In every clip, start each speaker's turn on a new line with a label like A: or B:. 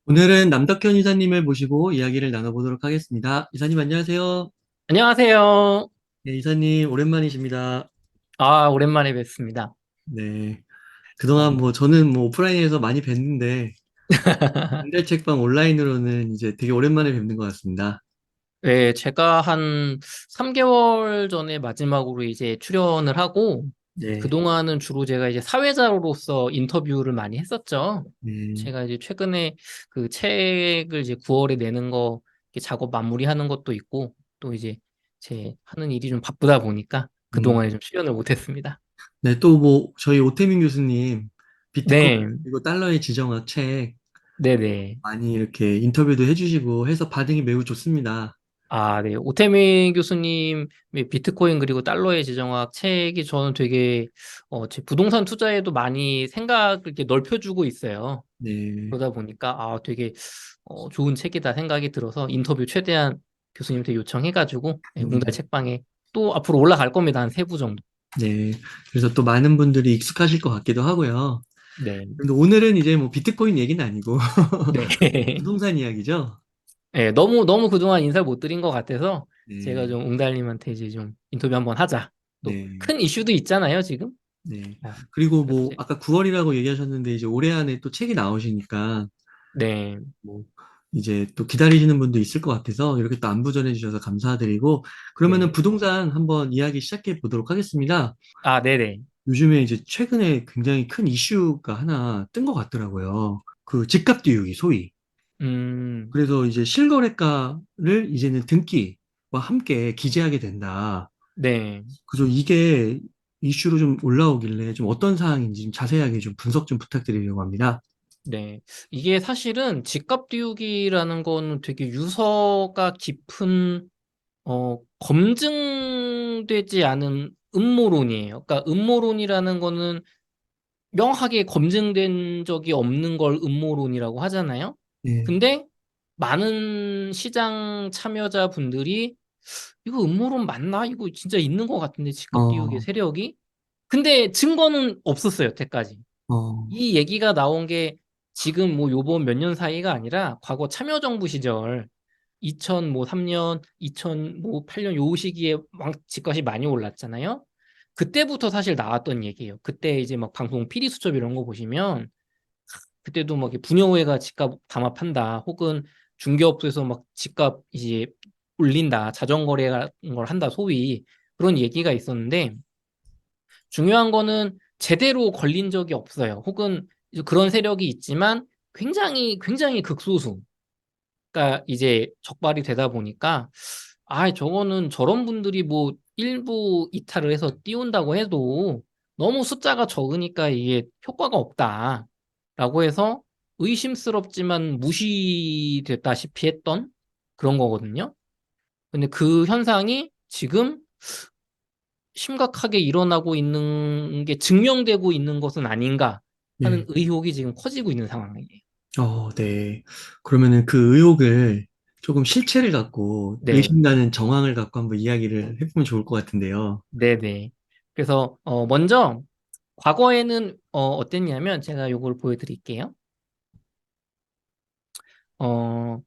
A: 오늘은 남덕현 이사님을 모시고 이야기를 나눠보도록 하겠습니다. 이사님 안녕하세요.
B: 안녕하세요.
A: 네, 이사님 오랜만이십니다.
B: 아, 오랜만에 뵙습니다.
A: 네,
B: 어,
A: 그동안 저는 오프라인에서 많이 뵀는데 연대 책방 온라인으로는 이제 되게 오랜만에 뵙는 것 같습니다.
B: 네, 제가 한 3개월 전에 마지막으로 이제 출연을 하고,
A: 네,
B: 그동안은 주로 제가 이제 사회자로서 인터뷰를 많이 했었죠.
A: 네,
B: 제가 이제 최근에 그 책을 이제 9월에 내는 거, 이렇게 작업 마무리하는 것도 있고, 또 이제 제 하는 일이 좀 바쁘다 보니까
A: 음,
B: 그동안에 좀 출연을 못했습니다.
A: 네, 또 저희 오태민 교수님 비트코인
B: 네,
A: 그리고 달러의 지정학 책
B: 네네.
A: 많이 이렇게 인터뷰도 해주시고 해서 반응이 매우 좋습니다.
B: 아, 네. 오태민 교수님의 비트코인 그리고 달러의 지정학 책이 저는 되게 제 부동산 투자에도 많이 생각을 이렇게 넓혀주고 있어요.
A: 네,
B: 그러다 보니까 되게 좋은 책이다 생각이 들어서 인터뷰 최대한 교수님한테 요청해가지고 네, 웅달
A: 음,
B: 책방에 또 앞으로 올라갈 겁니다. 한 3부 정도.
A: 네. 그래서 또 많은 분들이 익숙하실 것 같기도 하고요.
B: 네.
A: 근데 오늘은 이제 비트코인 얘기는 아니고
B: 네.
A: 부동산 이야기죠?
B: 네, 너무 그동안 인사를 못 드린 것 같아서 제가
A: 네,
B: 좀 웅달님한테 이제 좀 인터뷰 한번 하자. 또
A: 네,
B: 큰 이슈도 있잖아요, 지금.
A: 네.
B: 아,
A: 그리고
B: 그래서 이제
A: 아까 9월이라고 얘기하셨는데 이제 올해 안에 또 책이 나오시니까
B: 네.
A: 뭐 이제 또 기다리시는 분도 있을 것 같아서 이렇게 또 안부 전해 주셔서 감사드리고 그러면은
B: 네.
A: 부동산 한번 이야기 시작해 보도록 하겠습니다.
B: 아, 네네.
A: 요즘에 이제 최근에 굉장히 큰 이슈가 하나 뜬 것 같더라고요. 그 집값 띄우기 소위.
B: 음,
A: 그래서 이제 실거래가를 이제는 등기와 함께 기재하게 된다.
B: 네,
A: 그래서 이게 이슈로 좀 올라오길래 좀 어떤 사항인지 좀 자세하게 좀 분석 좀 부탁드리려고 합니다.
B: 네. 이게 사실은 집값 띄우기라는 거는 되게 유서가 깊은, 검증되지 않은 음모론이에요. 그러니까 음모론이라는 거는 명확하게 검증된 적이 없는 걸 음모론이라고 하잖아요.
A: 네.
B: 근데 많은 시장 참여자분들이 이거 음모론 맞나? 이거 진짜 있는 것 같은데 집값 띄우기
A: 어,
B: 세력이? 근데 증거는 없었어요, 여태까지.
A: 어,
B: 이 얘기가 나온 게 지금 뭐 요번 몇 년 사이가 아니라 과거 참여정부 시절 2003년, 2008년 요 시기에 막 집값이 많이 올랐잖아요. 그때부터 사실 나왔던 얘기예요. 그때 이제 막 방송 피리 수첩 이런 거 보시면 그때도 막 이렇게 분여회가 집값 담합한다. 혹은 중개업소에서 막 집값 이제 올린다. 자전거래 같은 걸 한다. 소위 그런 얘기가 있었는데 중요한 거는 제대로 걸린 적이 없어요. 혹은 이제 그런 세력이 있지만 굉장히 극소수. 가 이제 적발이 되다 보니까 저거는 저런 분들이 뭐 일부 이탈을 해서 띄운다고 해도 너무 숫자가 적으니까 이게 효과가 없다라고 해서 의심스럽지만 무시됐다시피 했던 그런 거거든요. 근데 그 현상이 지금 심각하게 일어나고 있는 게 증명되고 있는 것은 아닌가 하는
A: 네.
B: 의혹이 지금 커지고 있는 상황이에요.
A: 네. 그러면은 그 의혹을 조금 실체를 갖고
B: 네.
A: 의심 가는 정황을 갖고 한번 이야기를 해보면 좋을 것 같은데요.
B: 네네. 그래서 먼저 과거에는 어땠냐면 제가 요걸 보여드릴게요. 어,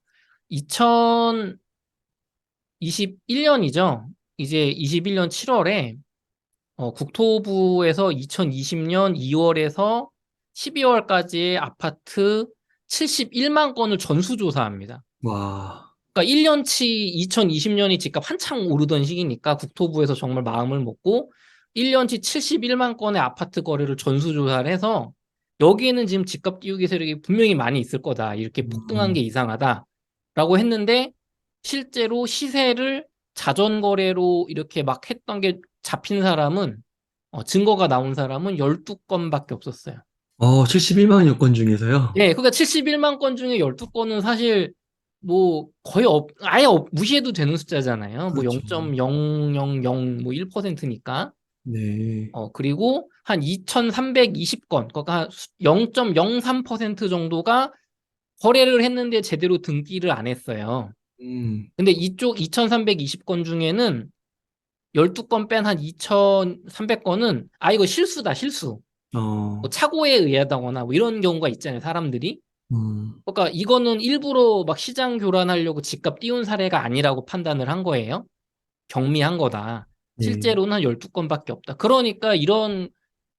B: 2021년이죠. 이제 21년 7월에 국토부에서 2020년 2월에서 12월까지의 아파트 71만 건을 전수조사합니다.
A: 와,
B: 그러니까 1년치 2020년이 집값 한창 오르던 시기니까 국토부에서 정말 마음을 먹고 1년치 71만 건의 아파트 거래를 전수조사를 해서 여기에는 지금 집값 띄우기 세력이 분명히 많이 있을 거다. 이렇게 폭등한 게
A: 음,
B: 이상하다라고 했는데 실제로 시세를 자전거래로 이렇게 막 했던 게 잡힌 사람은 증거가 나온 사람은 12건밖에 없었어요.
A: 71만 여건 중에서요?
B: 예, 그러니까 71만 건 중에 12건은 사실 뭐 거의 무시해도 되는 숫자잖아요. 뭐
A: 그렇죠.
B: 0.000 뭐 1%니까.
A: 네.
B: 그리고 한 2,320건, 그러니까 한 0.03% 정도가 거래를 했는데 제대로 등기를 안 했어요.
A: 음,
B: 근데 이쪽 2,320건 중에는 12건 뺀 한 2,300건은 이거 실수다, 실수. 뭐
A: 어,
B: 착오에 의하다거나 뭐 이런 경우가 있잖아요, 사람들이.
A: 음,
B: 그러니까 이거는 일부러 막 시장 교란하려고 집값 띄운 사례가 아니라고 판단을 한 거예요. 경미한 거다.
A: 네.
B: 실제로는 한 12건밖에 없다. 그러니까 이런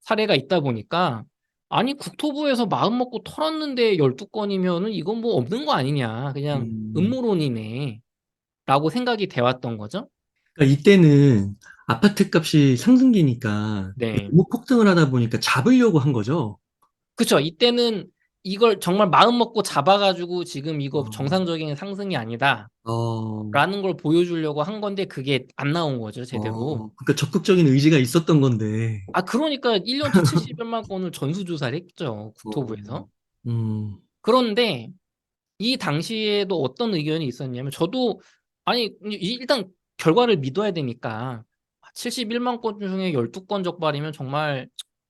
B: 사례가 있다 보니까 아니 국토부에서 마음 먹고 털었는데 12건이면은 이건 뭐 없는 거 아니냐. 그냥
A: 음.
B: 음모론이네. 라고 생각이 돼 왔던 거죠.
A: 그러니까 이때는 아파트 값이 상승기니까
B: 네.
A: 너무 폭등을 하다 보니까 잡으려고 한 거죠.
B: 그쵸. 이때는 이걸 정말 마음 먹고 잡아가지고 지금 이거
A: 어,
B: 정상적인 상승이 아니다.
A: 어,
B: 라는 걸 보여주려고 한 건데 그게 안 나온 거죠, 제대로.
A: 그러니까 적극적인 의지가 있었던 건데.
B: 아, 그러니까 1년치 70여만 건을 전수조사를 했죠,
A: 어,
B: 국토부에서.
A: 음,
B: 그런데 이 당시에도 어떤 의견이 있었냐면 저도 아니 일단 결과를 믿어야 되니까 71만 건 중에 12건 적발이면 정말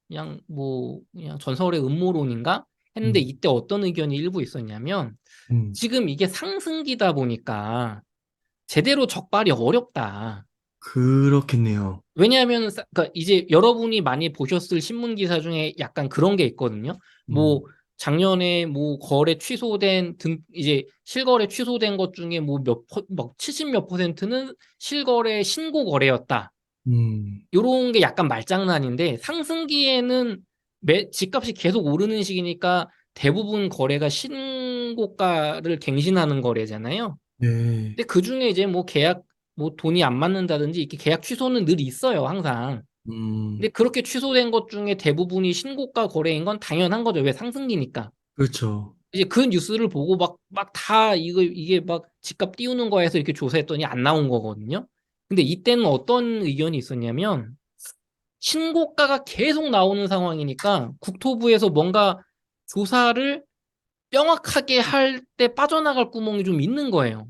B: 그냥 뭐 그냥 전설의 음모론인가 했는데
A: 음,
B: 이때 어떤 의견이 일부 있었냐면
A: 음,
B: 지금 이게 상승기다 보니까 제대로 적발이 어렵다.
A: 그렇겠네요.
B: 왜냐하면 그러니까 이제 여러분이 많이 보셨을 신문 기사 중에 약간 그런 게 있거든요.
A: 음,
B: 뭐 작년에 뭐 거래 취소된 등 이제 실거래 취소된 것 중에 뭐 막 70 몇 퍼센트는 실거래 신고 거래였다.
A: 음,
B: 요런 게 약간 말장난인데 상승기에는 집값이 계속 오르는 시기니까 대부분 거래가 신고가를 갱신하는 거래잖아요.
A: 네,
B: 근데 그중에 이제 뭐 계약 뭐 돈이 안 맞는다든지 이렇게 계약 취소는 늘 있어요, 항상.
A: 음,
B: 근데 그렇게 취소된 것 중에 대부분이 신고가 거래인 건 당연한 거죠. 왜 상승기니까.
A: 그렇죠.
B: 이제 그 뉴스를 보고 막 다 이게 막 집값 띄우는 거에서 이렇게 조사했더니 안 나온 거거든요. 근데 이때는 어떤 의견이 있었냐면 신고가가 계속 나오는 상황이니까 국토부에서 뭔가 조사를 명확하게 할 때 빠져나갈 구멍이 좀 있는 거예요.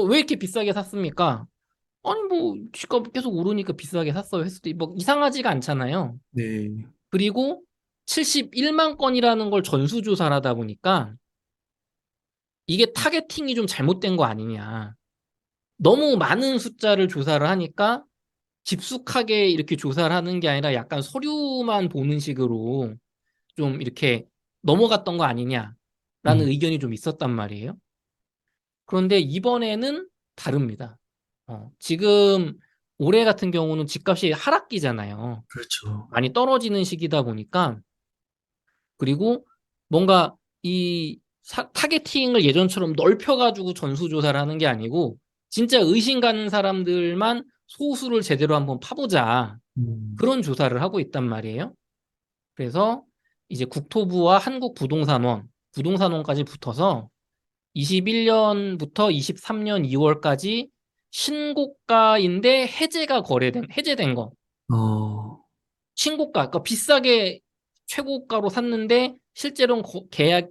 B: 왜 이렇게 비싸게 샀습니까? 아니 뭐 집값 계속 오르니까 비싸게 샀어요 했을 때 뭐 이상하지가 않잖아요.
A: 네,
B: 그리고 71만 건이라는 걸 전수조사를 하다 보니까 이게 타겟팅이 좀 잘못된 거 아니냐. 너무 많은 숫자를 조사를 하니까 깊숙하게 이렇게 조사를 하는 게 아니라 약간 서류만 보는 식으로 좀 이렇게 넘어갔던 거 아니냐라는
A: 음,
B: 의견이 좀 있었단 말이에요. 그런데 이번에는 다릅니다. 지금 올해 같은 경우는 집값이 하락기잖아요.
A: 그렇죠.
B: 많이 떨어지는 시기다 보니까 그리고 뭔가 이 타겟팅을 예전처럼 넓혀가지고 전수조사를 하는 게 아니고 진짜 의심 가는 사람들만 소수를 제대로 한번 파보자.
A: 음,
B: 그런 조사를 하고 있단 말이에요. 그래서 이제 국토부와 한국부동산원, 부동산원까지 붙어서 21년부터 23년 2월까지 신고가인데 해제된 거.
A: 어,
B: 신고가, 그러니까 비싸게 최고가로 샀는데 실제로는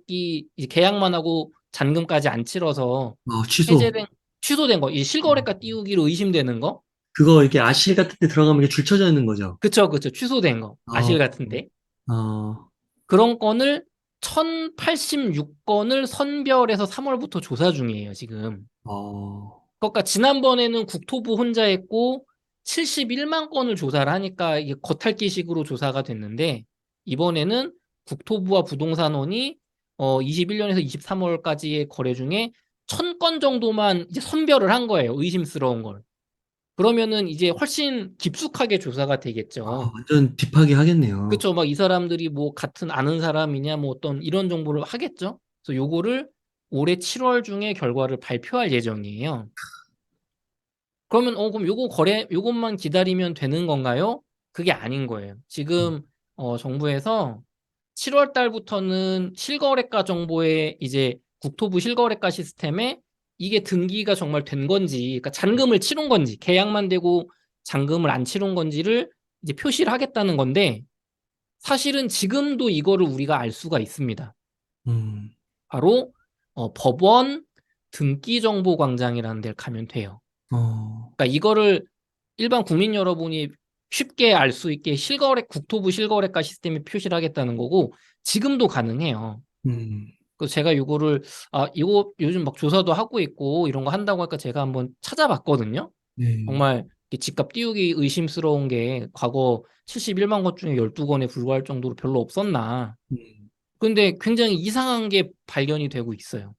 B: 이제 계약만 하고 잔금까지 안 치러서
A: 취소.
B: 해제된 취소된 거, 이 실거래가 띄우기로 의심되는 거,
A: 그거 이렇게 아실 같은 데 들어가면 이렇게 줄 쳐져 있는 거죠.
B: 그쵸, 그쵸, 취소된 거,
A: 어,
B: 아실 같은데
A: 어,
B: 그런 건을 1086건을 선별해서 3월부터 조사 중이에요, 지금.
A: 어,
B: 그러니까 지난번에는 국토부 혼자 했고 71만 건을 조사를 하니까 이게 겉핥기식으로 조사가 됐는데 이번에는 국토부와 부동산원이 21년에서 23월까지의 거래 중에 1000건 정도만 이제 선별을 한 거예요. 의심스러운 걸. 그러면은 이제 훨씬 깊숙하게 조사가 되겠죠.
A: 완전 딥하게 하겠네요.
B: 그쵸? 막 이 사람들이 뭐 같은 아는 사람이냐 뭐 어떤 이런 정보를 하겠죠. 그래서 요거를 올해 7월 중에 결과를 발표할 예정이에요. 그러면 그럼 요것만 기다리면 되는 건가요? 그게 아닌 거예요. 지금 정부에서 7월 달부터는 실거래가 정보에 이제 국토부 실거래가 시스템에 이게 등기가 정말 된 건지, 그러니까 잔금을 치른 건지, 계약만 되고 잔금을 안 치른 건지를 이제 표시를 하겠다는 건데 사실은 지금도 이거를 우리가 알 수가 있습니다.
A: 음,
B: 바로 법원 등기정보광장이라는 데를 가면 돼요.
A: 어,
B: 그러니까 이거를 일반 국민 여러분이 쉽게 알 수 있게 국토부 실거래가 시스템에 표시를 하겠다는 거고 지금도 가능해요.
A: 음,
B: 그래서 제가 이거 요즘 막 조사도 하고 있고 이런 거 한다고 하니까 제가 한번 찾아봤거든요.
A: 네,
B: 정말 이렇게 집값 띄우기 의심스러운 게 과거 71만 건 중에 12건에 불과할 정도로 별로 없었나.
A: 음.
B: 근데 굉장히 이상한 게 발견이 되고 있어요.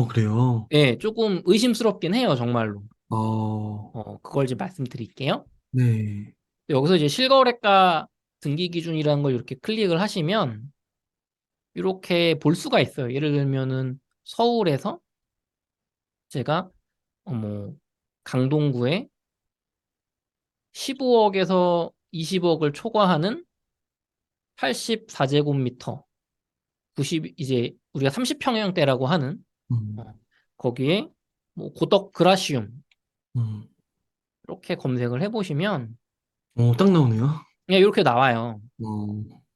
A: 그래요.
B: 예, 조금 의심스럽긴 해요, 정말로.
A: 어,
B: 그걸 좀 말씀드릴게요.
A: 네.
B: 여기서 이제 실거래가 등기 기준이라는 걸 이렇게 클릭을 하시면 이렇게 볼 수가 있어요. 예를 들면은 서울에서 제가 뭐 강동구에 15억에서 20억을 초과하는 84제곱미터 90 이제 우리가 30평형대라고 하는
A: 음,
B: 어, 거기에 뭐 고덕 그라시움
A: 음.
B: 이렇게 검색을 해보시면
A: 딱 나오네요.
B: 그냥 이렇게 나와요.
A: 어,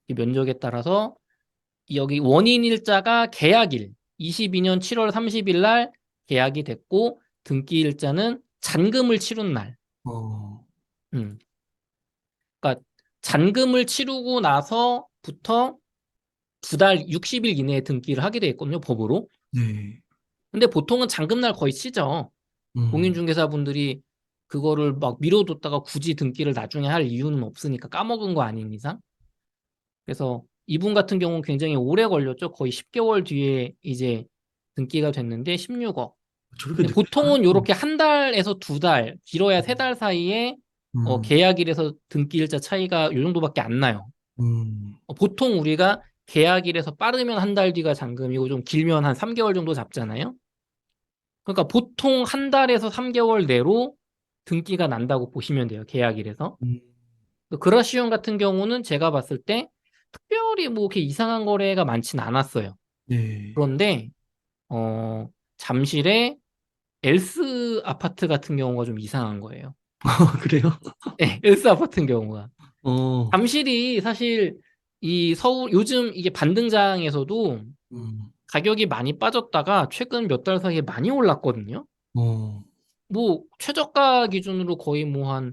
B: 이 면적에 따라서 여기 원인일자가 계약일 22년 7월 30일 날 계약이 됐고 등기일자는 잔금을 치른 날.
A: 어,
B: 음. 그러니까 잔금을 치르고 나서부터 두 달 60일 이내에 등기를 하게 돼 있거든요, 법으로.
A: 네.
B: 근데 보통은 잔금날 거의 치죠.
A: 음,
B: 공인중개사분들이 그거를 막 미뤄뒀다가 굳이 등기를 나중에 할 이유는 없으니까 까먹은 거 아닌 이상. 그래서 이분 같은 경우는 굉장히 오래 걸렸죠. 거의 10개월 뒤에 이제 등기가 됐는데 16억.
A: 저렇게
B: 근데
A: 늦게
B: 보통은
A: 하는구나.
B: 이렇게 한 달에서 두 달, 길어야 세 달 사이에
A: 음,
B: 계약일에서 등기일자 차이가 요 정도밖에 안 나요.
A: 음,
B: 보통 우리가 계약일에서 빠르면 한 달 뒤가 잔금이고 좀 길면 한 3개월 정도 잡잖아요. 그러니까 보통 한 달에서 3개월 내로 등기가 난다고 보시면 돼요. 계약일에서.
A: 음,
B: 그라시온 같은 경우는 제가 봤을 때 특별히 뭐 이렇게 이상한 거래가 많진 않았어요.
A: 네.
B: 그런데 잠실에 엘스 아파트 같은 경우가 좀 이상한 거예요.
A: 그래요?
B: 네, 엘스 아파트 같은 경우가.
A: 어,
B: 잠실이 사실 이 서울 요즘 이게 반등장에서도
A: 음,
B: 가격이 많이 빠졌다가 최근 몇 달 사이에 많이 올랐거든요.
A: 어,
B: 뭐 최저가 기준으로 거의 뭐 한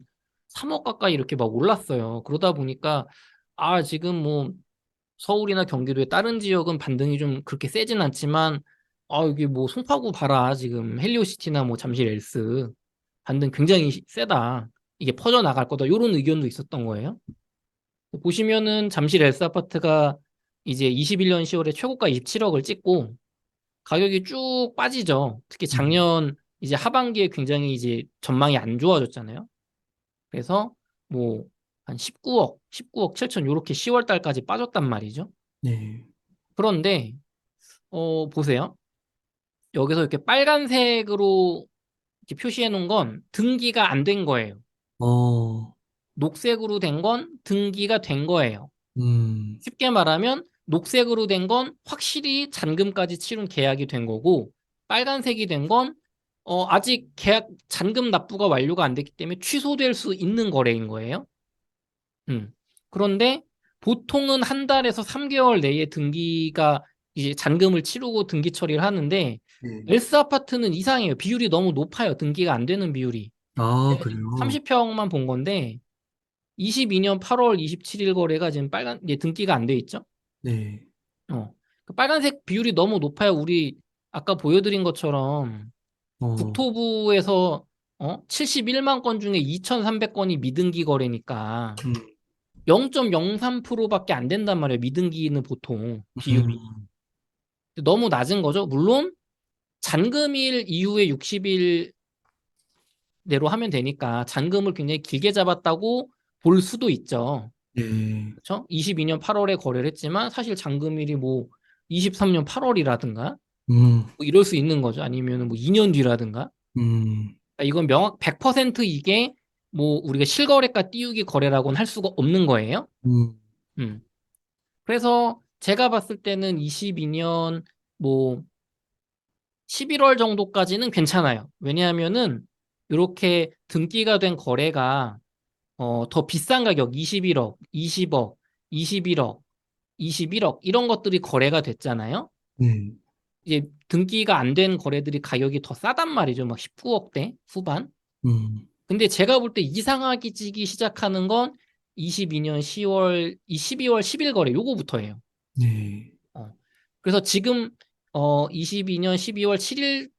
B: 3억 가까이 이렇게 막 올랐어요. 그러다 보니까 지금 뭐 서울이나 경기도의 다른 지역은 반등이 좀 그렇게 세진 않지만 여기 뭐 송파구 봐라. 지금 헬리오시티나 뭐 잠실 엘스 반등 굉장히 세다. 이게 퍼져 나갈 거다. 이런 의견도 있었던 거예요. 보시면은 잠실 엘스 아파트가 이제 21년 10월에 최고가 27억을 찍고 가격이 쭉 빠지죠. 특히
A: 음,
B: 작년 이제 하반기에 굉장히 이제 전망이 안 좋아졌잖아요. 그래서 뭐 한 19억, 19억 7천 요렇게 10월 달까지 빠졌단 말이죠.
A: 네.
B: 그런데 보세요. 여기서 이렇게 빨간색으로 이렇게 표시해 놓은 건 등기가 안 된 거예요.
A: 어,
B: 녹색으로 된 건 등기가 된 거예요.
A: 음,
B: 쉽게 말하면 녹색으로 된 건 확실히 잔금까지 치른 계약이 된 거고 빨간색이 된 건 아직 계약 잔금 납부가 완료가 안 됐기 때문에 취소될 수 있는 거래인 거예요. 음. 그런데 보통은 한 달에서 3개월 내에 등기가 이제 잔금을 치르고 등기 처리를 하는데
A: 네.
B: 엘스 아파트는 이상해요. 비율이 너무 높아요. 등기가 안 되는 비율이.
A: 아,
B: 제가 지금
A: 그래요?
B: 30평만 본 건데 22년 8월 27일 거래가 지금 이제 등기가 안 돼 있죠.
A: 네.
B: 그 빨간색 비율이 너무 높아요. 우리 아까 보여드린 것처럼
A: 어,
B: 국토부에서 71만 건 중에 2,300건이 미등기 거래니까
A: 음,
B: 0.03%밖에 안 된단 말이에요. 미등기는 보통 비율이.
A: 음,
B: 너무 낮은 거죠. 물론 잔금일 이후에 60일 내로 하면 되니까 잔금을 굉장히 길게 잡았다고 볼 수도 있죠.
A: 네.
B: 그렇죠? 22년 8월에 거래를 했지만 사실 잔금일이 뭐 23년 8월이라든가
A: 음,
B: 뭐 이럴 수 있는 거죠. 아니면 뭐 2년 뒤라든가.
A: 음,
B: 그러니까 이건 명확 100% 이게 뭐 우리가 실거래가 띄우기 거래라고는 할 수가 없는 거예요.
A: 음,
B: 음. 그래서 제가 봤을 때는 22년 뭐 11월 정도까지는 괜찮아요. 왜냐하면은 이렇게 등기가 된 거래가 더 비싼 가격 21억, 20억, 21억, 21억 이런 것들이 거래가 됐잖아요.
A: 네.
B: 이제 등기가 안 된 거래들이 가격이 더 싸단 말이죠. 막 19억대 후반.
A: 음,
B: 근데 제가 볼 때 이상하게 지기 시작하는 건 22년 10월, 12월 10일 거래 요거부터예요.
A: 네.
B: 어. 그래서 지금 22년 12월 7일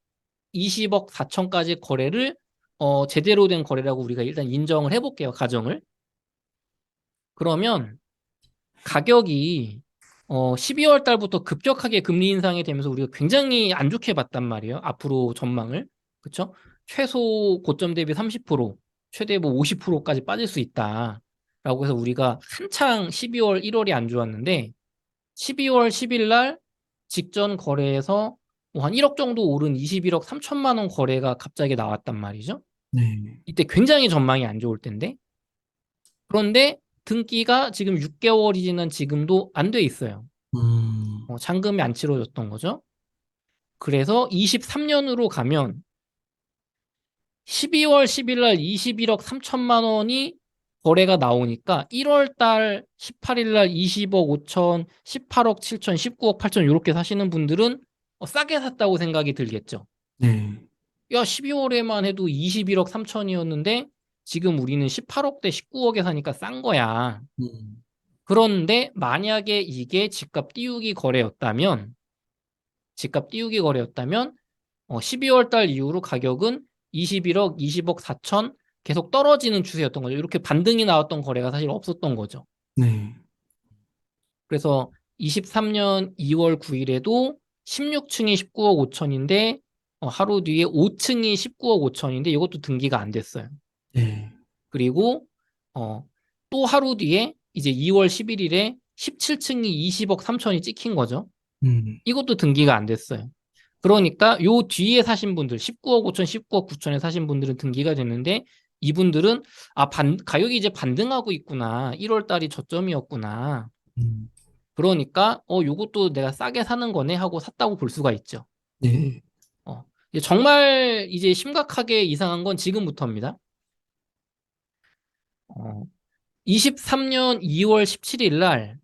B: 20억 4천까지 거래를 제대로 된 거래라고 우리가 일단 인정을 해볼게요. 가정을. 그러면 가격이 12월 달부터 급격하게 금리 인상이 되면서 우리가 굉장히 안 좋게 봤단 말이에요. 앞으로 전망을. 그쵸? 최소 고점 대비 30%, 최대 뭐 50%까지 빠질 수 있다. 라고 해서 우리가 한창 12월, 1월이 안 좋았는데 12월 10일 날 직전 거래에서 뭐한 1억 정도 오른 21억 3천만 원 거래가 갑자기 나왔단 말이죠.
A: 네.
B: 이때 굉장히 전망이 안 좋을 텐데. 그런데 등기가 지금 6개월이 지난 지금도 안 돼 있어요.
A: 음,
B: 잔금이 안 치러졌던 거죠. 그래서 23년으로 가면 12월 10일 날 21억 3천만 원이 거래가 나오니까 1월 달 18일 날 20억 5천, 18억 7천, 19억 8천 이렇게 사시는 분들은 싸게 샀다고 생각이 들겠죠.
A: 네.
B: 야, 12월에만 해도 21억 3천이었는데 지금 우리는 18억대 19억에 사니까 싼 거야.
A: 음,
B: 그런데 만약에 이게 집값 띄우기 거래였다면 12월 달 이후로 가격은 21억, 20억 4천 계속 떨어지는 추세였던 거죠. 이렇게 반등이 나왔던 거래가 사실 없었던 거죠.
A: 네.
B: 그래서 23년 2월 9일에도 16층이 19억 5천인데 하루 뒤에 5층이 19억 5천인데 이것도 등기가 안 됐어요.
A: 네.
B: 그리고 어, 또 하루 뒤에 이제 2월 11일에 17층이 20억 3천이 찍힌 거죠.
A: 음,
B: 이것도 등기가 안 됐어요. 그러니까 요 뒤에 사신 분들 19억 5천, 19억 9천에 사신 분들은 등기가 됐는데 이분들은 가격이 이제 반등하고 있구나. 1월 달이 저점이었구나.
A: 음,
B: 그러니까 요것도 내가 싸게 사는 거네 하고 샀다고 볼 수가 있죠.
A: 네.
B: 이제 정말 이제 심각하게 이상한 건 지금부터입니다. 어, 23년 2월 17일 날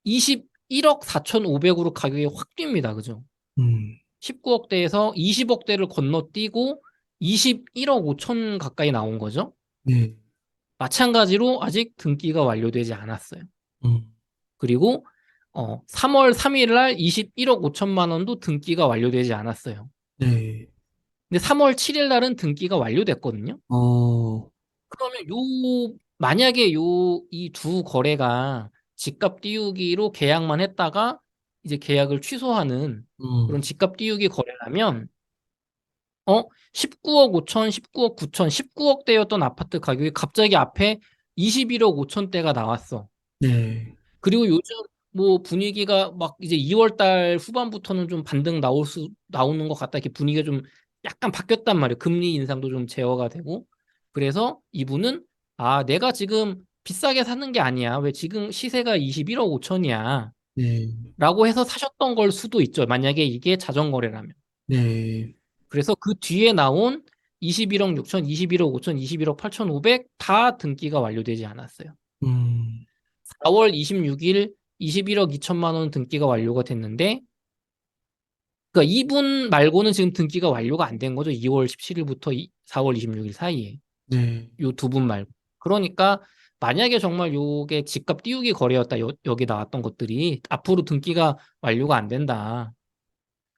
B: 21억 4,500으로 가격이 확 뜁니다. 그죠?
A: 음,
B: 19억대에서 20억대를 건너뛰고 21억 5천 가까이 나온 거죠.
A: 네.
B: 마찬가지로 아직 등기가 완료되지 않았어요.
A: 음,
B: 그리고 3월 3일 날 21억 5천만 원도 등기가 완료되지 않았어요.
A: 네.
B: 근데 3월 7일 날은 등기가 완료됐거든요.
A: 어,
B: 그러면 만약에 이 두 거래가 집값 띄우기로 계약만 했다가 이제 계약을 취소하는 그런
A: 음,
B: 집값 띄우기 거래라면 19억 5천, 19억 9천, 19억대였던 아파트 가격이 갑자기 앞에 21억 5천대가 나왔어.
A: 네.
B: 그리고 요즘 뭐 분위기가 막 이제 2월 달 후반부터는 좀 반등 나오는 것 같다. 이렇게 분위기가 좀 약간 바뀌었단 말이에요. 금리 인상도 좀 제어가 되고. 그래서 이분은 내가 지금 비싸게 사는 게 아니야. 왜 지금 시세가 21억 5천이야.
A: 네.
B: 라고 해서 사셨던 걸 수도 있죠. 만약에 이게 자전거래라면.
A: 네.
B: 그래서 그 뒤에 나온 21억 6천, 21억 5천, 21억 8천 5백 다 등기가 완료되지 않았어요.
A: 음,
B: 4월 26일 21억 2천만 원 등기가 완료가 됐는데 그러니까 이분 말고는 지금 등기가 완료가 안 된 거죠. 2월 17일부터 4월 26일 사이에.
A: 네.
B: 요 두 분 말고. 그러니까 만약에 정말 요게 집값 띄우기 거래였다. 여기 나왔던 것들이 앞으로 등기가 완료가 안 된다.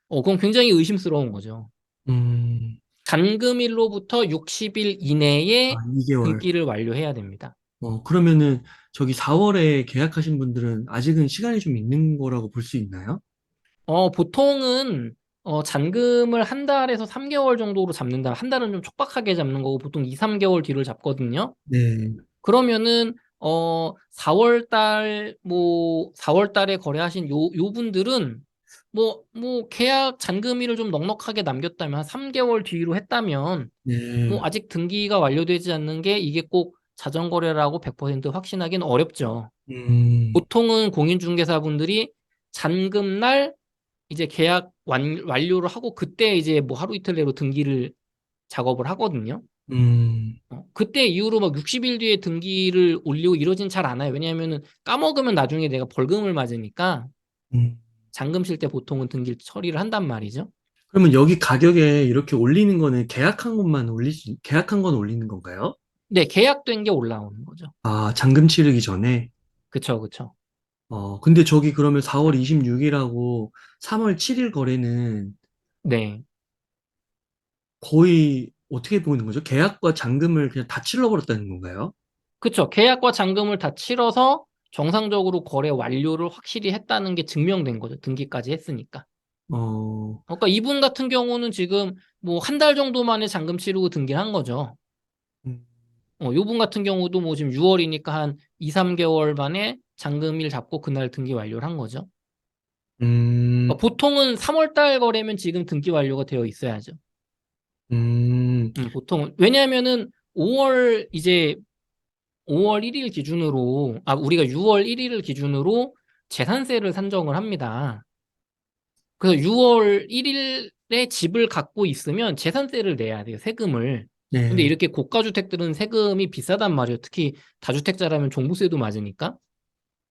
B: 그건 굉장히 의심스러운 거죠.
A: 음,
B: 잔금일로부터 60일 이내에
A: 2개월.
B: 등기를 완료해야 됩니다.
A: 그러면은 저기 4월에 계약하신 분들은 아직은 시간이 좀 있는 거라고 볼 수 있나요?
B: 보통은 잔금을 한 달에서 3개월 정도로 잡는다. 한 달은 좀 촉박하게 잡는 거고 보통 2, 3개월 뒤를 잡거든요.
A: 네.
B: 그러면은 4월 달 4월 달에 거래하신 요 분들은 뭐 계약 잔금일을 좀 넉넉하게 남겼다면 한 3개월 뒤로 했다면 뭐
A: 네.
B: 아직 등기가 완료되지 않는 게 이게 꼭 자전거래라고 100% 확신하기는 어렵죠.
A: 음,
B: 보통은 공인중개사분들이 잔금날 이제 계약 완료를 하고 그때 이제 뭐 하루 이틀 내로 등기를 작업을 하거든요.
A: 음,
B: 그때 이후로 막 60일 뒤에 등기를 올리고 이러진 잘 않아요. 왜냐하면은 까먹으면 나중에 내가 벌금을 맞으니까
A: 음.
B: 잔금 실 때 보통은 등기를 처리를 한단 말이죠.
A: 그러면 여기 가격에 이렇게 올리는 거는 계약한 건 올리는 건가요?
B: 네, 계약된 게 올라오는 거죠.
A: 아, 잔금 치르기 전에?
B: 그쵸, 그쵸.
A: 근데 저기 그러면 4월 26일하고 3월 7일 거래는
B: 네.
A: 거의 어떻게 보는 거죠? 계약과 잔금을 그냥 다 치러버렸다는 건가요?
B: 그쵸. 계약과 잔금을 다 치러서 정상적으로 거래 완료를 확실히 했다는 게 증명된 거죠. 등기까지 했으니까.
A: 어,
B: 그러니까 이분 같은 경우는 지금 뭐 한 달 정도 만에 잔금 치르고 등기를 한 거죠.
A: 음,
B: 요분 같은 경우도 뭐 지금 6월이니까 한 2, 3개월 만에 잔금일 잡고 그날 등기 완료를 한 거죠.
A: 음,
B: 보통은 3월 달 거래면 지금 등기 완료가 되어 있어야죠. 보통은. 왜냐하면은 5월 이제 5월 1일 기준으로, 우리가 6월 1일을 기준으로 재산세를 산정을 합니다. 그래서 6월 1일에 집을 갖고 있으면 재산세를 내야 돼요, 세금을. 근데
A: 네,
B: 이렇게 고가주택들은 세금이 비싸단 말이에요. 특히 다주택자라면 종부세도 맞으니까.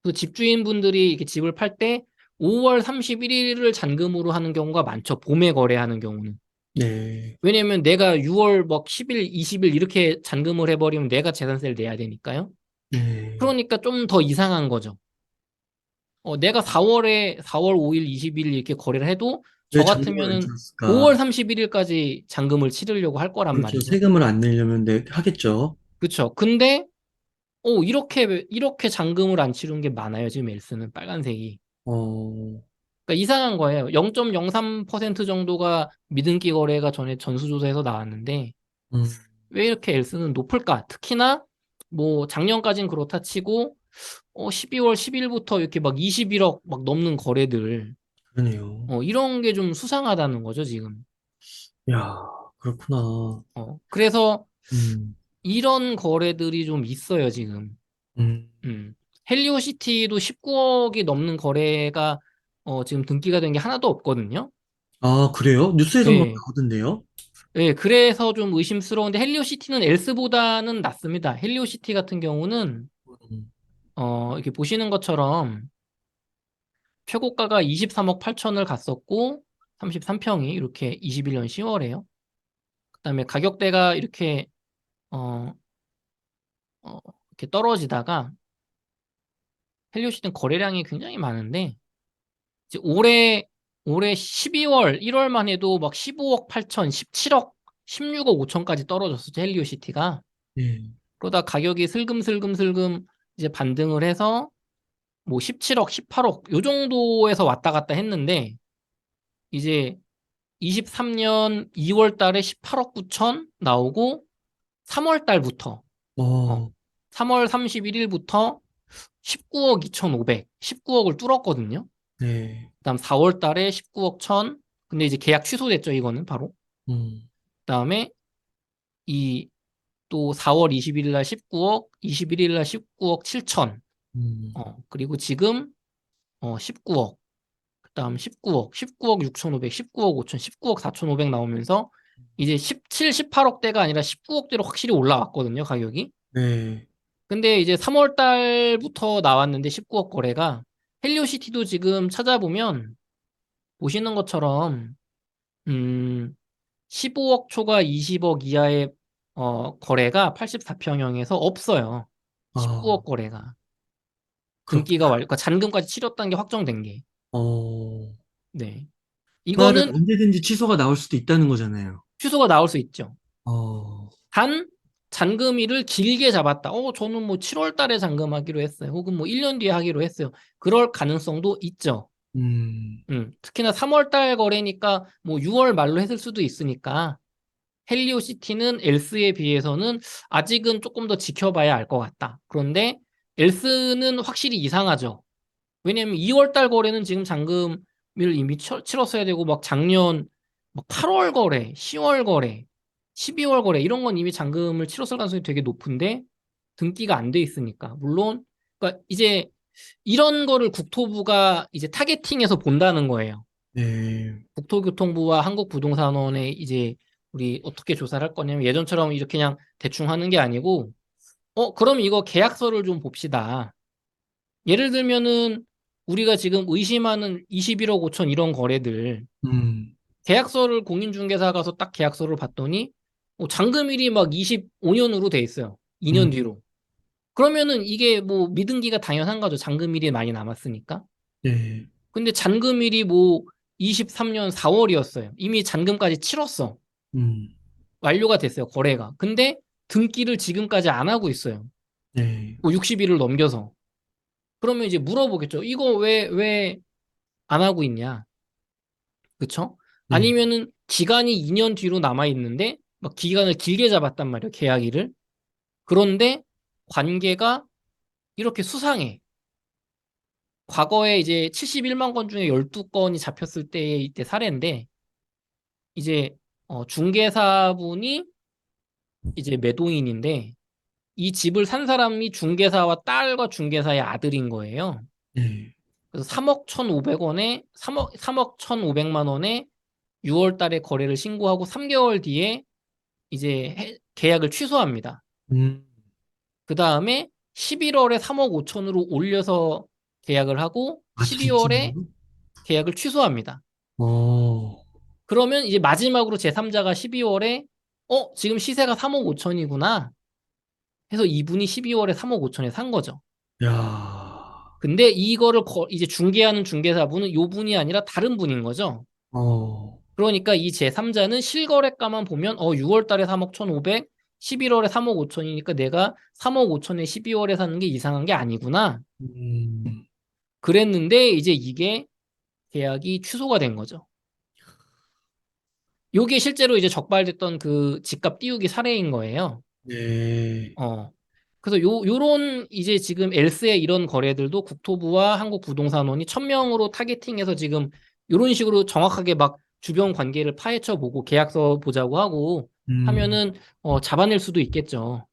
B: 그래서 집주인분들이 이렇게 집을 팔 때 5월 31일을 잔금으로 하는 경우가 많죠. 봄에 거래하는 경우는.
A: 네,
B: 왜냐면 내가 6월 막 10일, 20일 이렇게 잔금을 해버리면 내가 재산세를 내야 되니까요.
A: 네.
B: 그러니까 좀 더 이상한 거죠. 내가 4월 5일, 20일 이렇게 거래를 해도
A: 왜
B: 저
A: 잔금을 안
B: 같으면은
A: 치렀을까?
B: 5월 31일까지 잔금을 치르려고 할 거란
A: 그렇죠.
B: 말이죠.
A: 세금을 안 내려면 하겠죠.
B: 그렇죠. 근데 이렇게 잔금을 안 치른 게 많아요. 지금 엘스는 빨간색이.
A: 어,
B: 그러니까 이상한 거예요. 0.03% 정도가 미등기 거래가 전에 전수조사에서 나왔는데
A: 음,
B: 왜 이렇게 엘스는 높을까? 특히나 뭐 작년까진 그렇다 치고 12월 10일부터 이렇게 막 21억 막 넘는 거래들
A: 그러네요.
B: 이런 게 좀 수상하다는 거죠, 지금.
A: 야, 그렇구나.
B: 그래서
A: 음,
B: 이런 거래들이 좀 있어요, 지금.
A: 음.
B: 음. 헬리오시티도 19억이 넘는 거래가 지금 등기가 된 게 하나도 없거든요.
A: 아, 그래요? 뉴스에서만
B: 예.
A: 나오던데요?
B: 예, 그래서 좀 의심스러운데 헬리오시티는 엘스보다는 낫습니다. 헬리오시티 같은 경우는
A: 음,
B: 이렇게 보시는 것처럼 최고가가 23억 8천을 갔었고 33평이 이렇게 21년 10월에요. 그다음에 가격대가 어, 이렇게 떨어지다가 헬리오시티는 거래량이 굉장히 많은데 이제 올해 12월, 1월만 해도 막 15억 8천, 17억, 16억 5천까지 떨어졌었죠, 헬리오시티가.
A: 예.
B: 그러다 가격이 슬금슬금슬금 이제 반등을 해서 뭐 17억, 18억 요 정도에서 왔다 갔다 했는데 이제 23년 2월 달에 18억 9천 나오고 3월 달부터 어,
A: 어,
B: 3월 31일부터 19억 2,500, 19억을 뚫었거든요.
A: 네.
B: 그다음 4월 달에 19억 천. 근데 이제 계약 취소됐죠, 이거는 바로.
A: 음,
B: 그다음에 이 또 4월 20일 날 19억, 21일 날 19억 7천.
A: 음,
B: 그리고 지금 19억. 그다음 19억 6,500, 19억 5천, 19억 4,500 나오면서 이제 17, 18억대가 아니라 19억대로 확실히 올라왔거든요, 가격이.
A: 네.
B: 근데 이제 3월 달부터 나왔는데 19억 거래가 헬리오시티도 지금 찾아보면 보시는 것처럼 음 15억 초과 20억 이하의 거래가 84평형에서 없어요.
A: 아,
B: 19억 거래가. 등기가
A: 그렇구나.
B: 완료, 그러니까 잔금까지 치렀다는 게 확정된 게.
A: 어,
B: 네.
A: 그 말은
B: 이거는
A: 언제든지 취소가 나올 수도 있다는 거잖아요.
B: 취소가 나올 수 있죠.
A: 어,
B: 단 잔금일을 길게 잡았다. 저는 뭐 7월 달에 잔금하기로 했어요. 혹은 뭐 1년 뒤에 하기로 했어요. 그럴 가능성도 있죠.
A: 음,
B: 특히나 3월 달 거래니까 뭐 6월 말로 했을 수도 있으니까 헬리오시티는 엘스에 비해서는 아직은 조금 더 지켜봐야 알 것 같다. 그런데 엘스는 확실히 이상하죠. 왜냐면 2월 달 거래는 지금 잔금을 이미 치렀어야 되고 막 작년 막 8월 거래, 10월 거래, 12월 거래 이런 건 이미 잔금을 치렀을 가능성이 되게 높은데 등기가 안 돼 있으니까. 물론 그러니까 이제 이런 거를 국토부가 이제 타겟팅해서 본다는 거예요.
A: 네.
B: 국토교통부와 한국부동산원에 이제 우리 어떻게 조사를 할 거냐면 예전처럼 이렇게 그냥 대충 하는 게 아니고 그럼 이거 계약서를 좀 봅시다. 예를 들면은 우리가 지금 의심하는 21억 5천 이런 거래들
A: 음,
B: 계약서를 공인중개사 가서 딱 계약서를 봤더니 잔금일이 막 25년으로 돼 있어요. 2년
A: 음,
B: 뒤로. 그러면은 이게 뭐 미등기가 당연한 거죠. 잔금일이 많이 남았으니까.
A: 네.
B: 근데 잔금일이 뭐 23년 4월이었어요. 이미 잔금까지 치렀어.
A: 음,
B: 완료가 됐어요. 거래가. 근데 등기를 지금까지 안 하고 있어요.
A: 네.
B: 뭐 60일을 넘겨서. 그러면 이제 물어보겠죠. 이거 왜 안 하고 있냐? 그쵸?
A: 네.
B: 아니면은 기간이 2년 뒤로 남아 있는데 막 기간을 길게 잡았단 말이에요. 계약일을. 그런데 관계가 이렇게 수상해. 과거에 이제 71만 건 중에 12건이 잡혔을 때의 이때 사례인데 이제 중개사분이 이제 매도인인데 이 집을 산 사람이 중개사와 딸과 중개사의 아들인 거예요.
A: 네.
B: 그래서 3억 1,500원에 3억 1,500만 원에 6월 달에 거래를 신고하고 3개월 뒤에 이제 계약을 취소합니다.
A: 음.
B: 그 다음에 11월에 3억 5천으로 올려서 계약을 하고
A: 아,
B: 12월에
A: 진짜요?
B: 계약을 취소합니다.
A: 어.
B: 그러면 이제 마지막으로 제3자가 12월에 지금 시세가 3억 5천이구나 해서 이분이 12월에 3억 5천에 산 거죠.
A: 야.
B: 근데 이거를 이제 중개하는 중개사분은 요 분이 아니라 다른 분인 거죠.
A: 어.
B: 그러니까 이 제3자는 실거래가만 보면 6월 달에 3억 1,500, 11월에 3억 5천이니까 내가 3억 5천에 12월에 사는 게 이상한 게 아니구나.
A: 음.
B: 그랬는데 이제 이게 계약이 취소가 된 거죠. 요게 실제로 이제 적발됐던 그 집값 띄우기 사례인 거예요.
A: 네.
B: 어. 그래서 요런 이제 지금 엘스의 이런 거래들도 국토부와 한국부동산원이 1,000명으로 타겟팅해서 지금 요런 식으로 정확하게 막 주변 관계를 파헤쳐 보고 계약서 보자고 하고
A: 음.
B: 하면은 잡아낼 수도 있겠죠.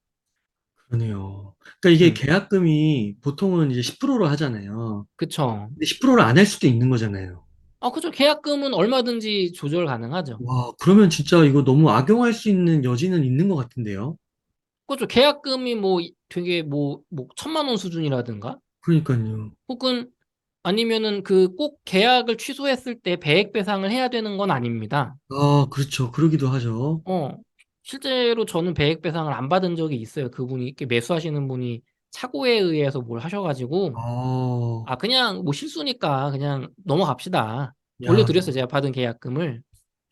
A: 그러네요. 그러니까 이게
B: 음.
A: 계약금이 보통은 이제 10%로 하잖아요.
B: 그쵸.
A: 근데 10%를 안 할 수도 있는 거잖아요.
B: 그죠. 계약금은 얼마든지 조절 가능하죠.
A: 와, 그러면 진짜 이거 너무 악용할 수 있는 여지는 있는 것 같은데요?
B: 그죠. 계약금이 뭐 되게 뭐 1,000만 원 수준이라든가
A: 그러니까요.
B: 혹은 아니면은 그 꼭 계약을 취소했을 때 배액 배상을 해야 되는 건 아닙니다.
A: 아, 그렇죠. 그러기도 하죠.
B: 어, 실제로 저는 배액 배상을 안 받은 적이 있어요. 그분이 이렇게 매수하시는 분이 착오에 의해서 뭘 하셔가지고
A: 아,
B: 그냥 뭐 실수니까 그냥 넘어갑시다.
A: 야,
B: 돌려드렸어요. 제가 받은 계약금을.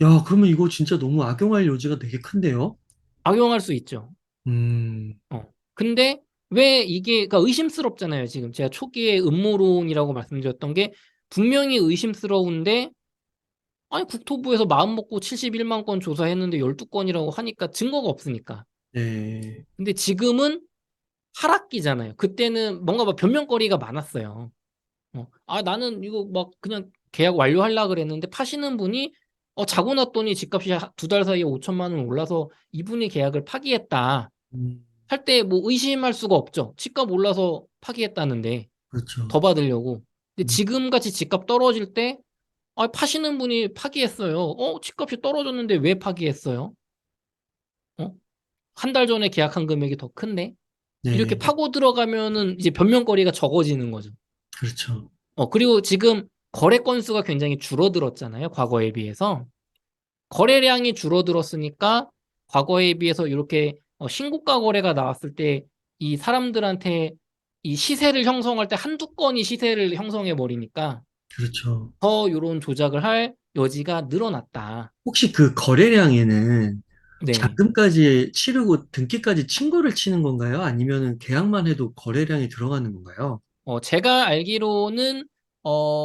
A: 야, 그러면 이거 진짜 너무 악용할 여지가 되게 큰데요?
B: 악용할 수 있죠.
A: 음,
B: 근데 왜 이게 그러니까 의심스럽잖아요. 지금 제가 초기에 음모론이라고 말씀드렸던 게 분명히 의심스러운데 아니 국토부에서 마음먹고 71만 건 조사했는데 12건이라고 하니까 증거가 없으니까.
A: 네,
B: 근데 지금은 하락기잖아요. 그때는 뭔가 막 변명거리가 많았어요. 나는 이거 막 그냥 계약 완료하려고 그랬는데 파시는 분이 자고 났더니 집값이 2달 사이에 5천만 원 올라서 이분이 계약을 파기했다.
A: 음,
B: 할 때 뭐 의심할 수가 없죠. 집값 올라서 파기했다는데
A: 그렇죠.
B: 더 받으려고. 근데
A: 음,
B: 지금 같이 집값 떨어질 때 파시는 분이 파기했어요. 집값이 떨어졌는데 왜 파기했어요? 어? 한 달 전에 계약한 금액이 더 큰데? 이렇게
A: 네,
B: 파고 들어가면은 이제 변명거리가 적어지는 거죠.
A: 그렇죠.
B: 그리고 지금 거래 건수가 굉장히 줄어들었잖아요. 과거에 비해서. 거래량이 줄어들었으니까 과거에 비해서 이렇게 신고가 거래가 나왔을 때 이 사람들한테 이 시세를 형성할 때 한두 건이 시세를 형성해 버리니까
A: 그렇죠.
B: 더 이런 조작을 할 여지가 늘어났다.
A: 혹시 그 거래량에는
B: 네.
A: 잔금까지 치르고 등기까지 친 거를 치는 건가요? 아니면은 계약만 해도 거래량이 들어가는 건가요?
B: 제가 알기로는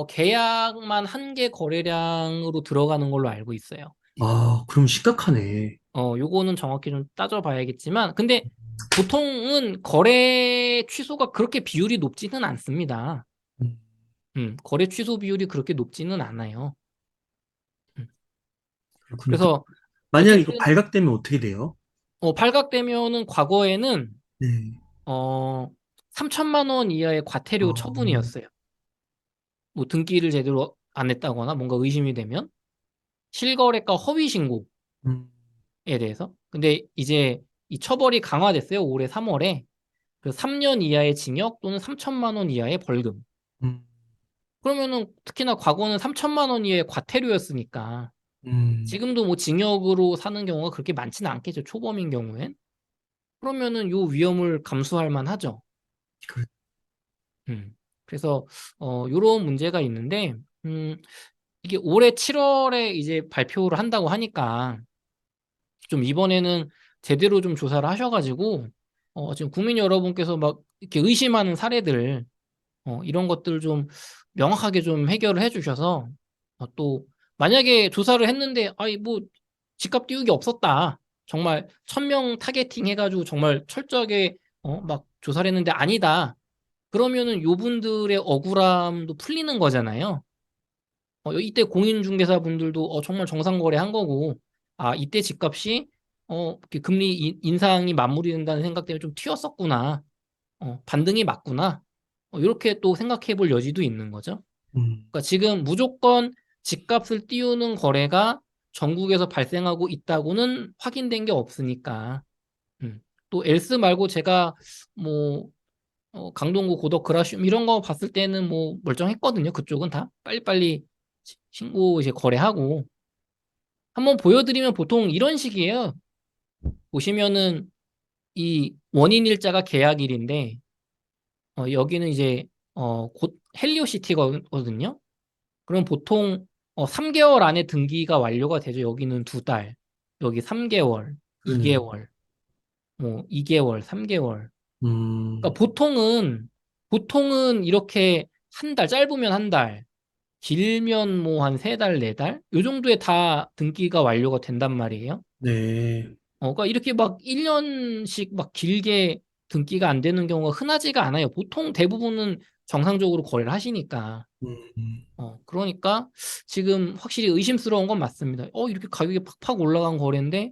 B: 계약만 한 개 거래량으로 들어가는 걸로 알고 있어요.
A: 아, 그럼 심각하네.
B: 요거는 정확히 좀 따져봐야겠지만, 근데 보통은 거래 취소가 그렇게 비율이 높지는 않습니다.
A: 음,
B: 거래 취소 비율이 그렇게 높지는 않아요. 음,
A: 그렇군요.
B: 그래서
A: 만약 이거
B: 어쨌든
A: 발각되면 어떻게 돼요?
B: 발각되면은 과거에는
A: 네.
B: 어 3천만 원 이하의 과태료
A: 어,
B: 처분이었어요. 뭐 등기를 제대로 안 했다거나 뭔가 의심이 되면 실거래가 허위 신고에
A: 음,
B: 대해서. 근데 이제 이 처벌이 강화됐어요. 올해 3월에. 그 3년 이하의 징역 또는 3천만 원 이하의 벌금.
A: 음,
B: 그러면은 특히나 과거는 3천만 원 이하의 과태료였으니까
A: 음,
B: 지금도 뭐 징역으로 사는 경우가 그렇게 많지는 않겠죠. 초범인 경우엔. 그러면은 요 위험을 감수할 만하죠.
A: 그,
B: 음. 그래서 요런 문제가 있는데 이게 올해 7월에 이제 발표를 한다고 하니까 좀 이번에는 제대로 좀 조사를 하셔가지고 지금 국민 여러분께서 막 이렇게 의심하는 사례들 이런 것들 좀 명확하게 좀 해결을 해주셔서 또 만약에 조사를 했는데 아이 뭐 집값 띄우기 없었다. 정말 1,000명 타겟팅 해가지고 정말 철저하게 막 조사를 했는데 아니다. 그러면은 요분들의 억울함도 풀리는 거잖아요. 이때 공인중개사 분들도 정말 정상 거래한 거고, 아, 이때 집값이 이렇게 금리 인상이 맞물리는다는 생각 때문에 좀 튀었었구나. 반등이 맞구나. 이렇게 또 생각해 볼 여지도 있는 거죠.
A: 음,
B: 그러니까 지금 무조건 집값을 띄우는 거래가 전국에서 발생하고 있다고는 확인된 게 없으니까. 음. 또 엘스 말고 제가 뭐 강동구 고덕 그라슘 이런 거 봤을 때는 뭐 멀쩡했거든요. 그쪽은 다 빨리빨리 신고 이제 거래하고 한번 보여드리면 보통 이런 식이에요. 보시면은 이 원인 일자가 계약일인데 여기는 이제 곧 헬리오시티거든요. 그럼 보통 3개월 안에 등기가 완료가 되죠. 여기는 2달, 여기 3개월,
A: 그러네요.
B: 2개월, 뭐 2개월, 3개월.
A: 음,
B: 그러니까 보통은 이렇게 한 달, 짧으면 한 달, 길면 뭐 한 3달, 4달? 요 정도에 다 등기가 완료가 된단 말이에요.
A: 네.
B: 그러니까 이렇게 막 1년씩 막 길게 등기가 안 되는 경우가 흔하지가 않아요. 보통 대부분은 정상적으로 거래를 하시니까.
A: 음,
B: 그러니까 지금 확실히 의심스러운 건 맞습니다. 이렇게 가격이 팍팍 올라간 거래인데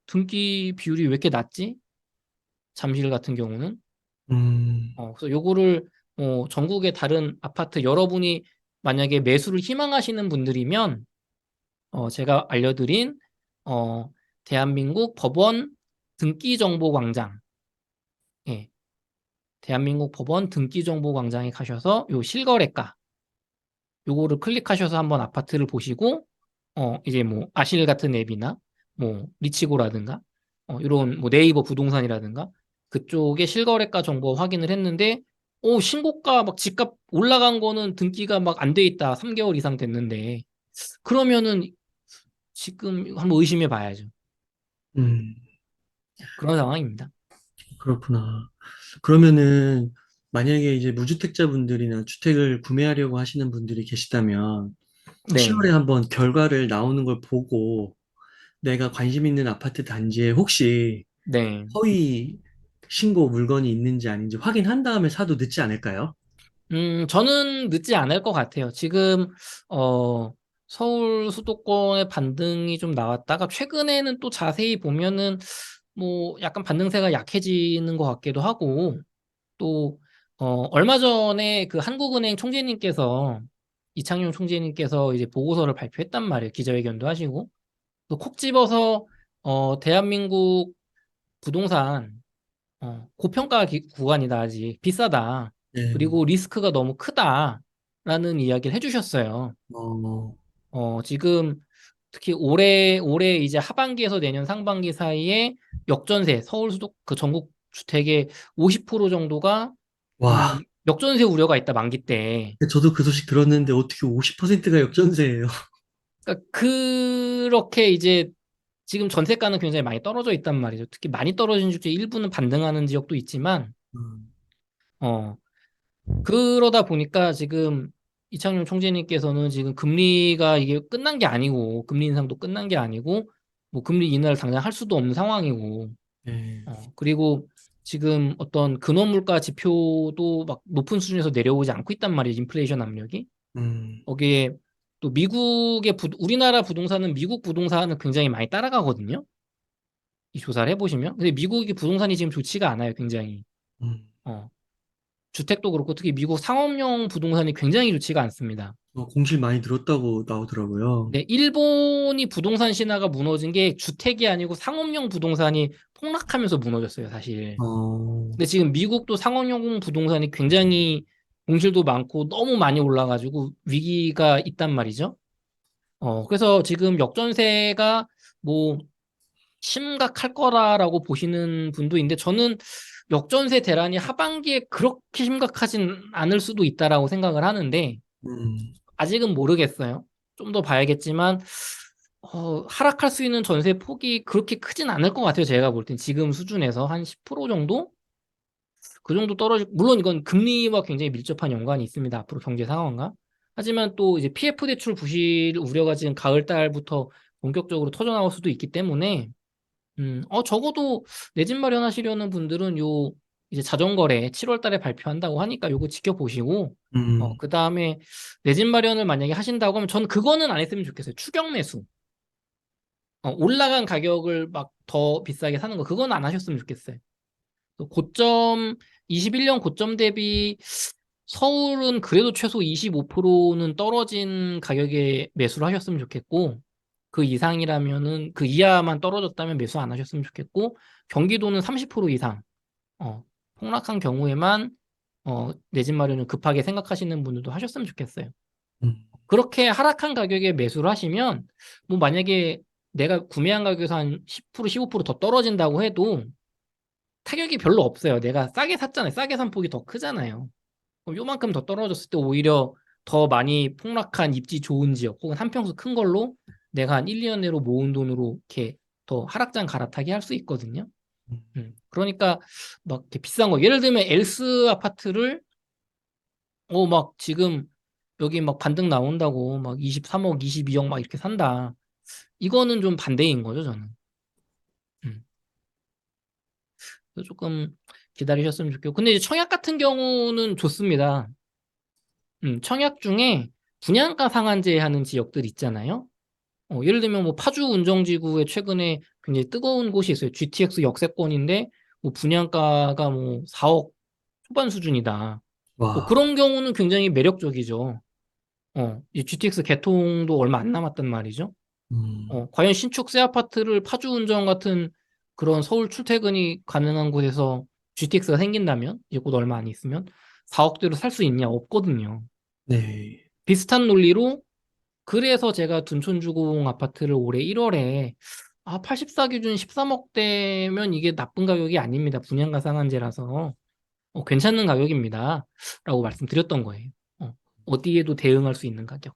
B: 등기 비율이 왜 이렇게 낮지? 잠실 같은 경우는. 그래서 요거를 전국의 다른 아파트 여러분이 만약에 매수를 희망하시는 분들이면 제가 알려드린 어, 대한민국 법원 등기정보광장, 예, 대한민국 법원 등기정보광장에 가셔서 요 실거래가 요거를 클릭하셔서 한번 아파트를 보시고 이제 뭐 아실 같은 앱이나 뭐 리치고라든가 이런 뭐 네이버 부동산이라든가 그쪽에 실거래가 정보 확인을 했는데 신고가 막 집값 올라간 거는 등기가 막 안 돼 있다. 3개월 이상 됐는데 그러면은 지금 한번 의심해 봐야죠.
A: 음,
B: 그런 상황입니다.
A: 그렇구나. 그러면은, 만약에 이제 무주택자분들이나 주택을 구매하려고 하시는 분들이 계시다면,
B: 네.
A: 7월에 한번 결과를 나오는 걸 보고, 내가 관심 있는 아파트 단지에 혹시
B: 네.
A: 허위 신고 물건이 있는지 아닌지 확인한 다음에 사도 늦지 않을까요?
B: 저는 늦지 않을 것 같아요. 지금, 서울 수도권의 반등이 좀 나왔다가, 최근에는 또 자세히 보면은, 뭐, 약간 반등세가 약해지는 것 같기도 하고, 또, 얼마 전에 그 한국은행 총재님께서, 이창용 총재님께서 이제 보고서를 발표했단 말이에요. 기자회견도 하시고. 또 콕 집어서, 대한민국 부동산, 고평가 구간이다, 아직. 비싸다.
A: 네.
B: 그리고 리스크가 너무 크다라는 이야기를 해주셨어요.
A: 어,
B: 지금 특히 올해 이제 하반기에서 내년 상반기 사이에 역전세, 서울 수도 그 전국 주택의 50% 정도가
A: 와,
B: 역전세 우려가 있다, 만기 때.
A: 저도 그 소식 들었는데 어떻게 50%가 역전세예요?
B: 그러니까 그렇게 이제 지금 전세가는 굉장히 많이 떨어져 있단 말이죠. 특히 많이 떨어진 주 중에 일부는 반등하는 지역도 있지만,
A: 음,
B: 어, 그러다 보니까 지금 이창용 총재님께서는 지금 금리가 이게 끝난 게 아니고 금리 인상도 끝난 게 아니고 뭐 금리 인하를 당장 할 수도 없는 상황이고
A: 네.
B: 그리고 지금 어떤 근원 물가 지표도 막 높은 수준에서 내려오지 않고 있단 말이에요. 인플레이션 압력이.
A: 음,
B: 거기에 또 우리나라 부동산은 미국 부동산을 굉장히 많이 따라가거든요. 이 조사를 해보시면. 근데 미국이 부동산이 지금 좋지가 않아요. 굉장히.
A: 음.
B: 어, 주택도 그렇고 특히 미국 상업용 부동산이 굉장히 좋지가 않습니다.
A: 공실 많이 들었다고 나오더라고요.
B: 네, 일본이 부동산 신화가 무너진 게 주택이 아니고 상업용 부동산이 폭락하면서 무너졌어요, 사실.
A: 어,
B: 근데 지금 미국도 상업용 부동산이 굉장히 공실도 많고 너무 많이 올라가지고 위기가 있단 말이죠. 그래서 지금 역전세가 뭐 심각할 거라라고 보시는 분도 있는데 저는 역전세 대란이 하반기에 그렇게 심각하진 않을 수도 있다라고 생각을 하는데
A: 음,
B: 아직은 모르겠어요. 좀 더 봐야겠지만 하락할 수 있는 전세 폭이 그렇게 크진 않을 것 같아요. 제가 볼 땐 지금 수준에서 한 10% 정도? 그 정도 물론 이건 금리와 굉장히 밀접한 연관이 있습니다. 앞으로 경제 상황과. 하지만 또 이제 PF 대출 부실 우려가 지금 가을 달부터 본격적으로 터져 나올 수도 있기 때문에, 적어도 내 집 마련하시려는 분들은 요 이제 자전거래 7월 달에 발표한다고 하니까 요거 지켜보시고,
A: 음,
B: 그 다음에 내 집 마련을 만약에 하신다고 하면 저는 그거는 안 했으면 좋겠어요. 추격 매수. 올라간 가격을 막 더 비싸게 사는 거, 그건 안 하셨으면 좋겠어요. 고점, 21년 고점 대비 서울은 그래도 최소 25%는 떨어진 가격에 매수를 하셨으면 좋겠고, 그 이상이라면은, 그 이하만 떨어졌다면 매수 안 하셨으면 좋겠고, 경기도는 30% 이상, 어, 폭락한 경우에만, 내 집 마련을 급하게 생각하시는 분들도 하셨으면 좋겠어요.
A: 음,
B: 그렇게 하락한 가격에 매수를 하시면, 뭐 만약에 내가 구매한 가격에서 한 10%, 15%더 떨어진다고 해도 타격이 별로 없어요. 내가 싸게 샀잖아요. 싸게 산 폭이 더 크잖아요. 그럼 요만큼 더 떨어졌을 때 오히려 더 많이 폭락한 입지 좋은 지역 혹은 한평수 큰 걸로 내가 한 1, 2년 내로 모은 돈으로 이렇게 더 하락장 갈아타기 할 수 있거든요. 그러니까 막 이렇게 비싼 거 예를 들면 엘스 아파트를 막 지금 여기 막 반등 나온다고 막 23억, 22억 막 이렇게 산다. 이거는 좀 반대인 거죠, 저는. 음. 그래서 조금 기다리셨으면 좋겠고. 근데 이제 청약 같은 경우는 좋습니다. 청약 중에 분양가 상한제 하는 지역들 있잖아요. 예를 들면 뭐 파주 운정지구에 최근에 굉장히 뜨거운 곳이 있어요. GTX 역세권인데 뭐 분양가가 뭐 4억 초반 수준이다. 뭐
A: 와,
B: 그런 경우는 굉장히 매력적이죠. 이 GTX 개통도 얼마 안 남았단 말이죠.
A: 음,
B: 과연 신축 새 아파트를 파주 운정 같은 그런 서울 출퇴근이 가능한 곳에서 GTX가 생긴다면 이제 곧 얼마 안 있으면 4억대로 살 수 있냐? 없거든요.
A: 네.
B: 비슷한 논리로 그래서 제가 둔촌주공 아파트를 올해 1월에 84 기준 13억대면 이게 나쁜 가격이 아닙니다. 분양가 상한제라서 괜찮은 가격입니다. 라고 말씀드렸던 거예요. 어디에도 대응할 수 있는 가격.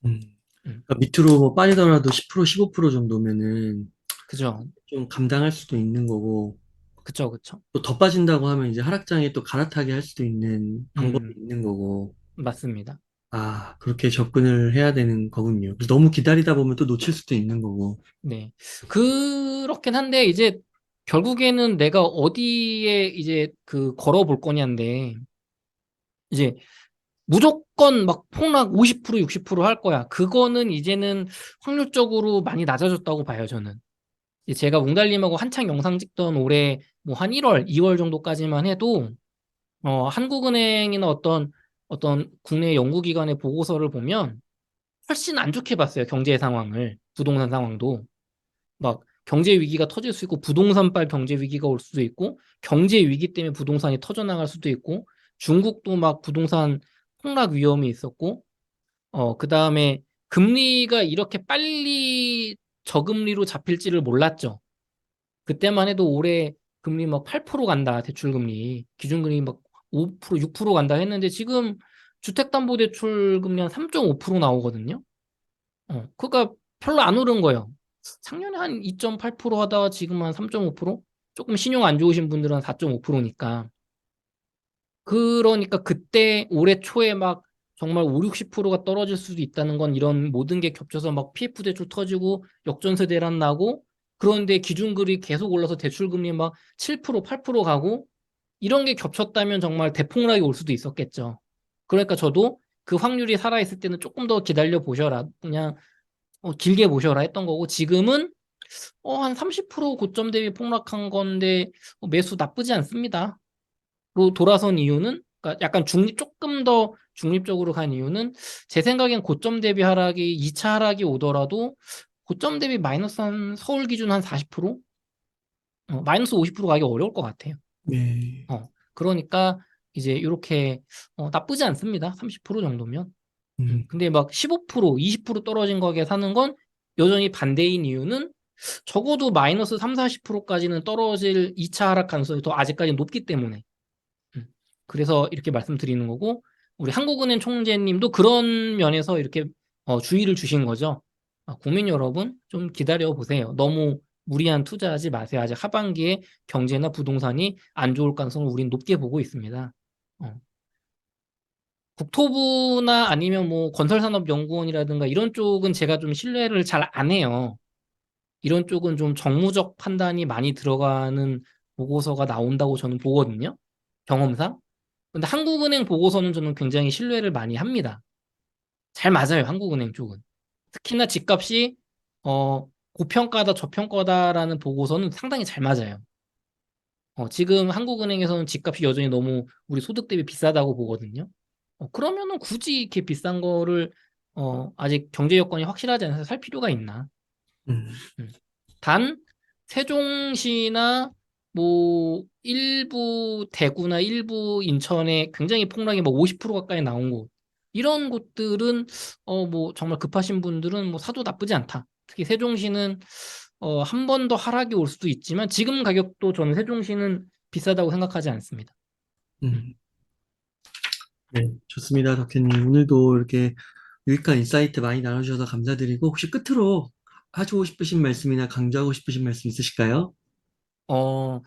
A: 음.
B: 음,
A: 그러니까 밑으로 뭐 빠지더라도 10%, 15% 정도면은
B: 그죠?
A: 좀 감당할 수도 있는 거고,
B: 그쵸, 그쵸.
A: 또 더 빠진다고 하면 이제 하락장에 또 갈아타게 할 수도 있는 방법이
B: 음,
A: 있는 거고,
B: 맞습니다.
A: 아, 그렇게 접근을 해야 되는 거군요. 그래서 너무 기다리다 보면 또 놓칠 수도 있는 거고.
B: 네. 그렇긴 한데, 이제, 결국에는 내가 어디에 이제 그 걸어볼 거냐인데, 이제 무조건 막 폭락 50%, 60%할 거야. 그거는 이제는 확률적으로 많이 낮아졌다고 봐요, 저는. 이제 제가 웅달님하고 한창 영상 찍던 올해 뭐 한 1월, 2월 정도까지만 해도, 한국은행이나 어떤 국내 연구기관의 보고서를 보면 훨씬 안 좋게 봤어요, 경제 상황을. 부동산 상황도. 막 경제 위기가 터질 수 있고 부동산발 경제 위기가 올 수도 있고 경제 위기 때문에 부동산이 터져나갈 수도 있고 중국도 막 부동산 폭락 위험이 있었고 그다음에 금리가 이렇게 빨리 저금리로 잡힐지를 몰랐죠. 그때만 해도 올해 금리 막 8% 간다. 대출금리 기준금리 막 5%, 6% 간다 했는데 지금 주택담보대출 금리 한 3.5% 나오거든요. 그러니까 별로 안 오른 거예요. 작년에 한 2.8% 하다가 지금 한 3.5%? 조금 신용 안 좋으신 분들은 4.5%니까. 그러니까 그때 올해 초에 막 정말 5, 60%가 떨어질 수도 있다는 건 이런 모든 게 겹쳐서 막 PF 대출 터지고 역전세 대란 나고 그런데 기준금리 계속 올라서 대출금리 막 7%, 8% 가고 이런 게 겹쳤다면 정말 대폭락이 올 수도 있었겠죠. 그러니까 저도 그 확률이 살아있을 때는 조금 더 기다려 보셔라. 그냥 길게 보셔라 했던 거고 지금은 한 30% 고점 대비 폭락한 건데 매수 나쁘지 않습니다. 로 돌아선 이유는 그러니까 약간 조금 더 중립적으로 간 이유는 제 생각엔 고점 대비 하락이 2차 하락이 오더라도 고점 대비 마이너스 한 서울 기준 한 40%? 마이너스 50% 가기 어려울 것 같아요.
A: 네.
B: 그러니까 이제 이렇게 나쁘지 않습니다. 30% 정도면.
A: 음,
B: 근데 막 15%, 20% 떨어진 가격에 사는 건 여전히 반대인 이유는 적어도 마이너스 3, 40%까지는 떨어질 2차 하락 가능성이 더 아직까지 높기 때문에. 음. 그래서 이렇게 말씀드리는 거고, 우리 한국은행 총재님도 그런 면에서 이렇게 주의를 주신 거죠. 국민 여러분, 좀 기다려 보세요. 너무 무리한 투자하지 마세요. 아직 하반기에 경제나 부동산이 안 좋을 가능성을 우리는 높게 보고 있습니다. 국토부나 아니면 뭐 건설산업연구원이라든가 이런 쪽은 제가 좀 신뢰를 잘 안 해요. 이런 쪽은 좀 정무적 판단이 많이 들어가는 보고서가 나온다고 저는 보거든요. 경험상. 근데 한국은행 보고서는 저는 굉장히 신뢰를 많이 합니다. 잘 맞아요, 한국은행 쪽은. 특히나 집값이 고평가다, 저평가다라는 보고서는 상당히 잘 맞아요. 지금 한국은행에서는 집값이 여전히 너무 우리 소득 대비 비싸다고 보거든요. 그러면은 굳이 이렇게 비싼 거를 아직 경제 여건이 확실하지 않아서 살 필요가 있나?
A: 음,
B: 음. 단 세종시나 뭐 일부 대구나 일부 인천에 굉장히 폭락이 뭐 50% 가까이 나온 곳 이런 곳들은 뭐 정말 급하신 분들은 뭐 사도 나쁘지 않다. 특히 세종시는 한 번 더 하락이 올 수도 있지만 지금 가격도 저는 세종시는 비싸다고 생각하지 않습니다. 음.
A: 음. 네, 좋습니다, 덕현님. 오늘도 이렇게 유익한 인사이트 많이 나눠주셔서 감사드리고, 혹시 끝으로 하시고 싶으신 말씀이나 강조하고 싶으신 말씀 있으실까요?
B: 어,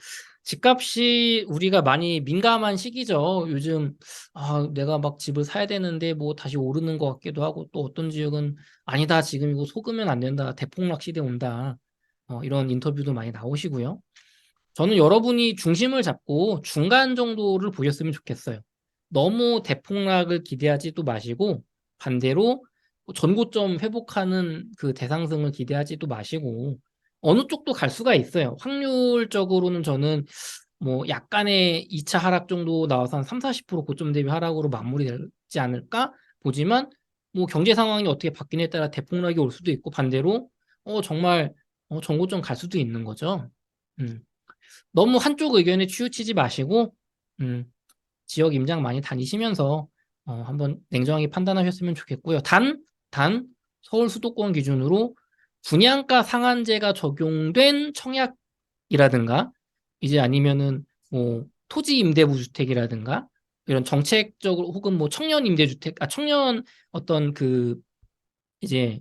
B: 집값이 우리가 많이 민감한 시기죠. 요즘, 내가 막 집을 사야 되는데 뭐 다시 오르는 것 같기도 하고 또 어떤 지역은 아니다. 지금 이거 속으면 안 된다. 대폭락 시대 온다. 이런 인터뷰도 많이 나오시고요. 저는 여러분이 중심을 잡고 중간 정도를 보셨으면 좋겠어요. 너무 대폭락을 기대하지도 마시고 반대로 전고점 회복하는 그 대상승을 기대하지도 마시고 어느 쪽도 갈 수가 있어요. 확률적으로는 저는 뭐 약간의 2차 하락 정도 나와서 한 3, 40% 고점 대비 하락으로 마무리되지 않을까 보지만 뭐 경제 상황이 어떻게 바뀌냐에 따라 대폭락이 올 수도 있고 반대로 정말 전고점 갈 수도 있는 거죠. 음. 너무 한쪽 의견에 치우치지 마시고 음, 지역 임장 많이 다니시면서 한번 냉정하게 판단하셨으면 좋겠고요. 단 서울 수도권 기준으로 분양가 상한제가 적용된 청약이라든가 이제 아니면은 뭐 토지 임대부 주택이라든가 이런 정책적으로 혹은 뭐 청년 임대주택 청년 어떤 그 이제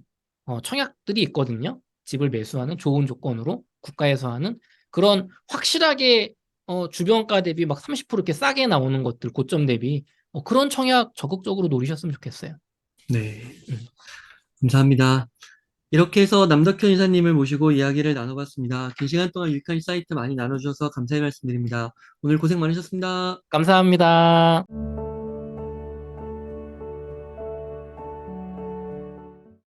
B: 청약들이 있거든요. 집을 매수하는 좋은 조건으로 국가에서 하는 그런 확실하게 주변가 대비 막 30% 이렇게 싸게 나오는 것들 고점 대비 그런 청약 적극적으로 노리셨으면 좋겠어요.
A: 네,
B: 음.
A: 감사합니다. 이렇게 해서 남덕현 이사님을 모시고 이야기를 나눠봤습니다. 긴 시간 동안 유익한 인사이트 많이 나눠주셔서 감사의 말씀드립니다. 오늘 고생 많으셨습니다.
B: 감사합니다.